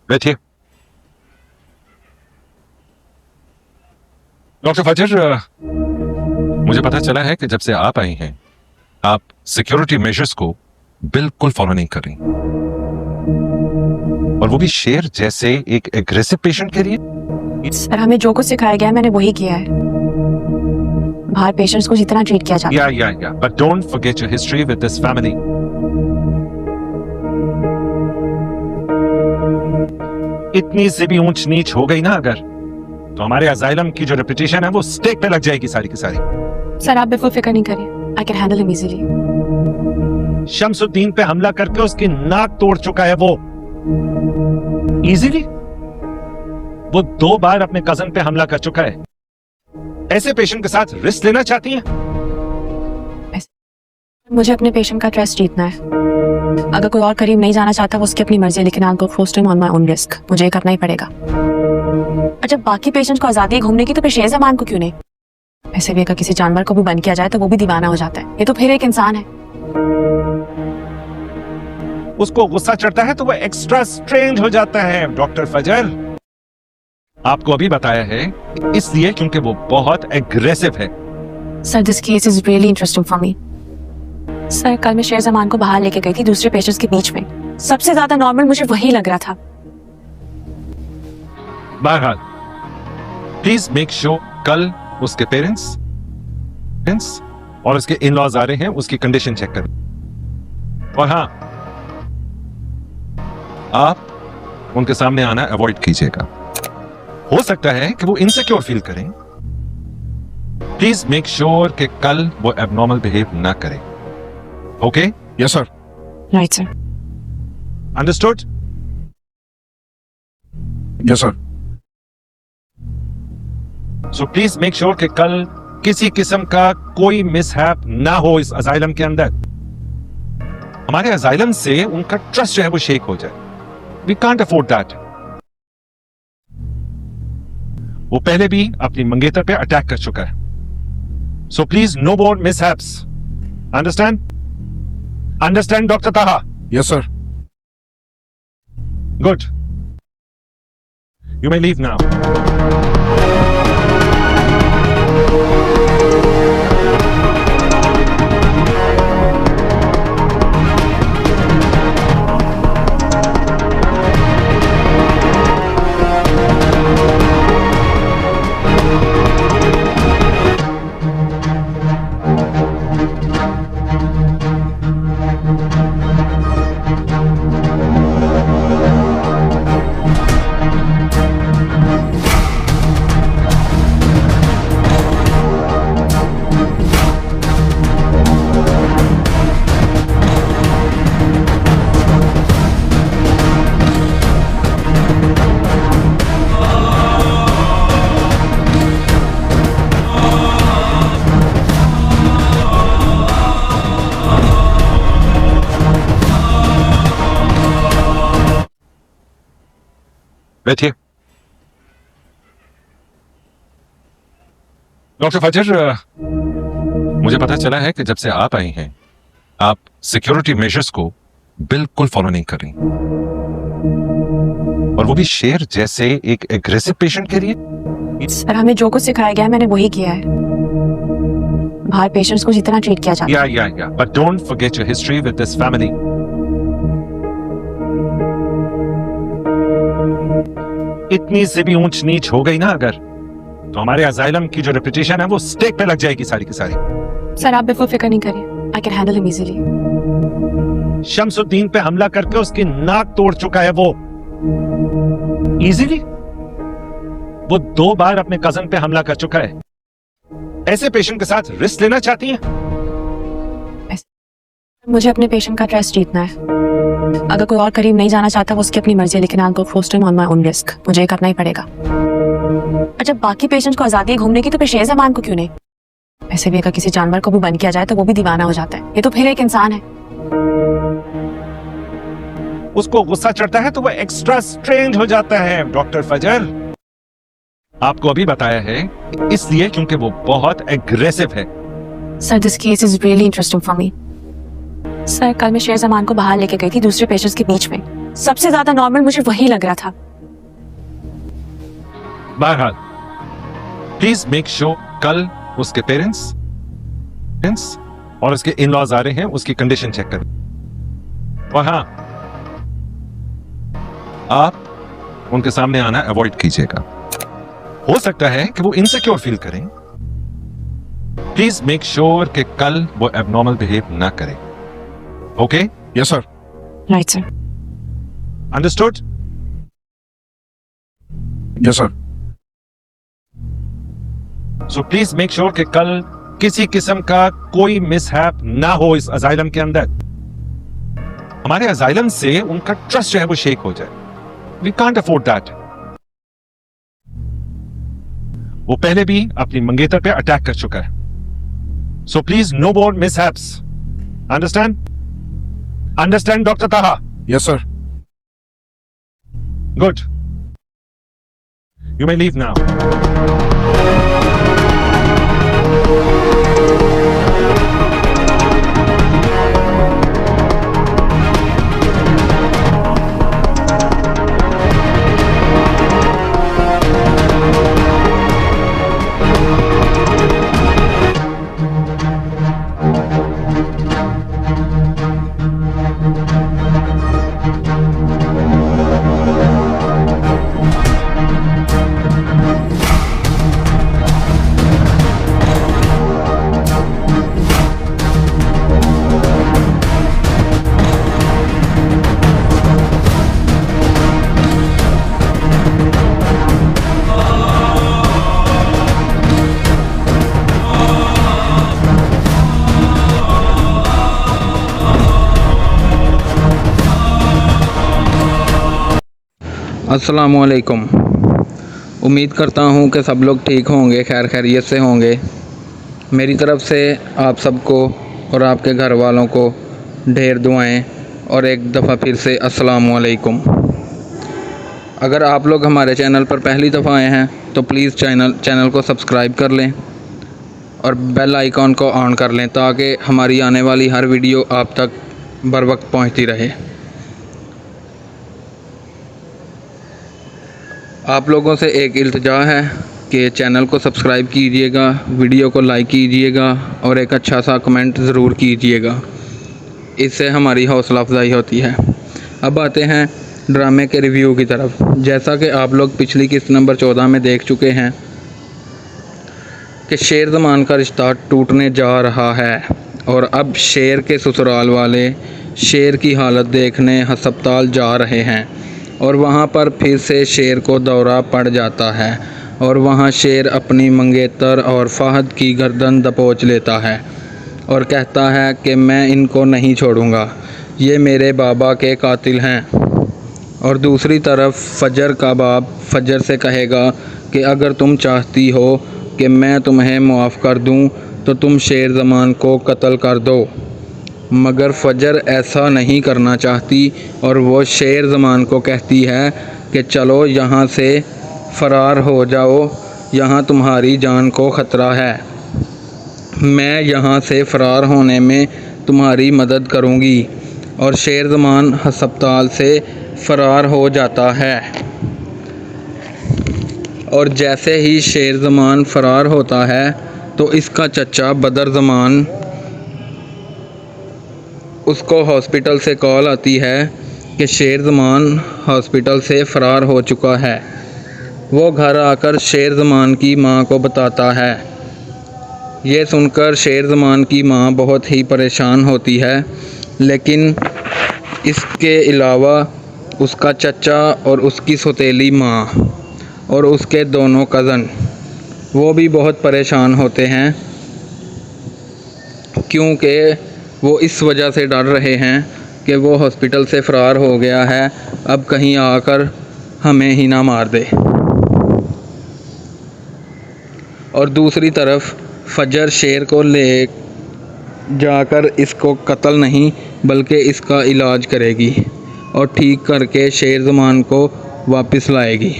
बैठिए। डॉक्टर फजर, मुझे पता चला है कि जब से आप आई हैं आप सिक्योरिटी मेजर्स को बिल्कुल फॉलो नहीं कर रही, और वो भी शेर जैसे एक एग्रेसिव पेशेंट के लिए। सर, हमें जो कुछ सिखाया गया है मैंने वही किया है। बाहर पेशेंट्स को जितना ट्रीट किया जाता है। या but don't forget your history with this family. इतनी सी भी ऊंच नीच हो गई ना अगर, तो हमारे अजाइलम की जो रेपुटेशन है वो स्टेक पे लग जाएगी सारी की सारी। सर, आप बिल्कुल फिक्र नहीं करिए, I can handle him easily. Shamsuddin पे हमला करके उसकी नाक तोड़ चुका है वो। इजीली? वो 2 बार अपने कजन पे हमला कर चुका है। ऐसे पेशेंट के साथ रिस्क लेना चाहती हैं? मुझे अपने पेशेंट का ट्रस्ट जीतना है। अगर कोई और करीब नहीं जाना चाहता वो उसकी अपनी मर्जी है, लेकिन I will close him on my own risk. मुझे करना ही पड़ेगा। और जब बाकी पेशेंट्स को आजादी है घूमने की, तो फिर शेर ज़मान को क्यों नहीं? ऐसे भी अगर किसी जानवर को भी बंद किया जाए तो वो भी दीवाना हो जाता है। ये तो फिर एक इंसान है। उसको गुस्सा चढ़ता है तो वो एक्स्ट्रा स्ट्रेंज हो जाता है। डॉक्टर फजर, आपको अभी बताया है इसलिए क्योंकि वो बहुत एग्रेसिव है। Sir, this case is really interesting for me. Sir, कल मैं शेर ज़मान को बाहर लेके गई थी दूसरे पेशेंट्स के बीच में। सबसे ज्यादा नॉर्मल मुझे वही लग रहा था। बहरहाल, प्लीज मेक श्योर कल उसके पेरेंट्स और उसके इन लॉज आ रहे हैं, उसकी कंडीशन चेक करें। और हाँ, आप उनके सामने आना अवॉइड कीजिएगा। हो सकता है कि वो इनसिक्योर फील करें। प्लीज मेक श्योर कि कल वो एबनॉर्मल बिहेव ना करें। Okay? Yes sir. Right sir. Understood? Yes sir. So please make sure कि कल किसी किस्म का कोई मिसहैप ना हो इस अजाइलम के अंदर। हमारे अजाइलम से उनका ट्रस्ट जो है वो शेक हो जाए। We can't afford that. वो पहले भी अपनी मंगेतर पे अटैक कर चुका है। So please no more mishaps. Understand? Understand doctor Taha? Yes sir. Good. You may leave now. बैठिए। डॉक्टर फजर, मुझे पता चला है कि जब से आप आई हैं आप सिक्योरिटी मेजर्स को बिल्कुल फॉलो नहीं कर रही, और वो भी शेर जैसे एक एग्रेसिव पेशेंट के लिए। सर, हमें जो कुछ सिखाया गया है मैंने वही किया है। बाहर पेशेंट्स को जितना ट्रीट किया जाता है। या but don't forget your history with this family. इतनी सी भी ऊंच नीच हो गई ना अगर, तो हमारे अजाइलम की जो रेपुटेशन है वो स्टेक पे लग जाएगी सारी की सारी। सर, आप बिल्कुल फिक्र नहीं करिए, I can handle him easily. Shamsuddin पे हमला करके उसकी नाक तोड़ चुका है वो। इजीली? वो 2 बार अपने कजन पे हमला कर चुका है। ऐसे पेशेंट के साथ रिस्क लेना चाहती हैं? मुझे अपने पेशेंट का ट्रस्ट जीतना है। अगर कोई और करीब नहीं जाना चाहता वो उसकी अपनी मर्जी है, लेकिन I will close him on my own risk. मुझे करना ही पड़ेगा। और जब बाकी पेशेंट्स को आजादी है घूमने की, तो फिर शेर ज़मान को क्यों नहीं? ऐसे भी अगर किसी जानवर को भी बंद किया जाए तो वो भी दीवाना हो जाता है। ये तो फिर एक इंसान है। उसको गुस्सा चढ़ता है तो वो एक्स्ट्रा स्ट्रेंज हो जाता है। डॉक्टर फजर, आपको अभी बताया है इसलिए क्योंकि वो बहुत एग्रेसिव है। Sir this case is really interesting for me. Sir कल मैं शेर जमान को बाहर लेके गई थी दूसरे पेशेंट्स के बीच में। सबसे ज्यादा नॉर्मल मुझे वही लग रहा था। बहरहाल प्लीज मेक श्योर कल उसके पेरेंट्स और उसके इन लॉज आ रहे हैं, उसकी कंडीशन चेक करें। और हाँ, आप उनके सामने आना अवॉइड कीजिएगा। हो सकता है कि वो इनसिक्योर फील करें। प्लीज मेक श्योर कि कल वो एबनॉर्मल बिहेव ना करें। Okay? Yes sir. Right sir. Understood? Yes sir. So please make sure कि कल किसी किस्म का कोई मिसहैप ना हो इस अजाइलम के अंदर। हमारे अजाइलम से उनका ट्रस्ट जो है वो शेक हो जाए। We can't afford that. वो पहले भी अपनी मंगेतर पे अटैक कर चुका है। So please no more mishaps. Understand? Understand doctor Taha? Yes sir. Good. You may leave now. अस्सलामुअलैकुम। उम्मीद करता हूँ कि सब लोग ठीक होंगे, खैर खैरियत से होंगे। मेरी तरफ़ से आप सबको और आपके घर वालों को ढेर दुआएं और एक दफ़ा फिर से अस्सलामुअलैकुम। अगर आप लोग हमारे चैनल पर पहली दफ़ा आए हैं तो प्लीज़ चैनल को सब्सक्राइब कर लें और बेल आइकॉन को ऑन कर लें ताकि हमारी आने वाली हर वीडियो आप तक बर वक्त पहुँचती रहे। आप लोगों से एक इल्तिजा है कि चैनल को सब्सक्राइब कीजिएगा, वीडियो को लाइक कीजिएगा और एक अच्छा सा कमेंट ज़रूर कीजिएगा। इससे हमारी हौसला अफजाई होती है। अब आते हैं ड्रामे के रिव्यू की तरफ। जैसा कि आप लोग पिछली किस्त नंबर 14 में देख चुके हैं कि शेर ज़मान का रिश्ता टूटने जा रहा है और अब शेर के ससुराल वाले शेर की हालत देखने हस्पताल जा रहे हैं और वहाँ पर फिर से शेर को दौरा पड़ जाता है और वहाँ शेर अपनी मंगेतर और फ़हद की गर्दन दबोच लेता है और कहता है कि मैं इनको नहीं छोड़ूंगा, ये मेरे बाबा के कातिल हैं। और दूसरी तरफ फ़जर का बाप फ़जर से कहेगा कि अगर तुम चाहती हो कि मैं तुम्हें मुआफ़ कर दूं तो तुम शेर ज़मान को कत्ल कर दो, मगर फ़जर ऐसा नहीं करना चाहती और वो शेर ज़मान को कहती है कि चलो यहाँ से फ़रार हो जाओ, यहाँ तुम्हारी जान को ख़तरा है, मैं यहाँ से फ़रार होने में तुम्हारी मदद करूँगी। और शेर ज़मान हस्पताल से फ़रार हो जाता है और जैसे ही शेर ज़मान फ़रार होता है तो इसका चचा बदर ज़मान उसको हॉस्पिटल से कॉल आती है कि शेर ज़मान हॉस्पिटल से फ़रार हो चुका है। वो घर आकर शेर ज़मान की माँ को बताता है। ये सुनकर शेर ज़मान की माँ बहुत ही परेशान होती है, लेकिन इसके अलावा उसका चचा और उसकी सौतेली माँ और उसके दोनों कज़न वो भी बहुत परेशान होते हैं, क्योंकि वो इस वजह से डर रहे हैं कि वो हॉस्पिटल से फ़रार हो गया है, अब कहीं आकर हमें ही ना मार दे। और दूसरी तरफ फ़जर शेर को ले जाकर इसको कत्ल नहीं बल्कि इसका इलाज करेगी और ठीक करके शेर ज़मान को वापस लाएगी।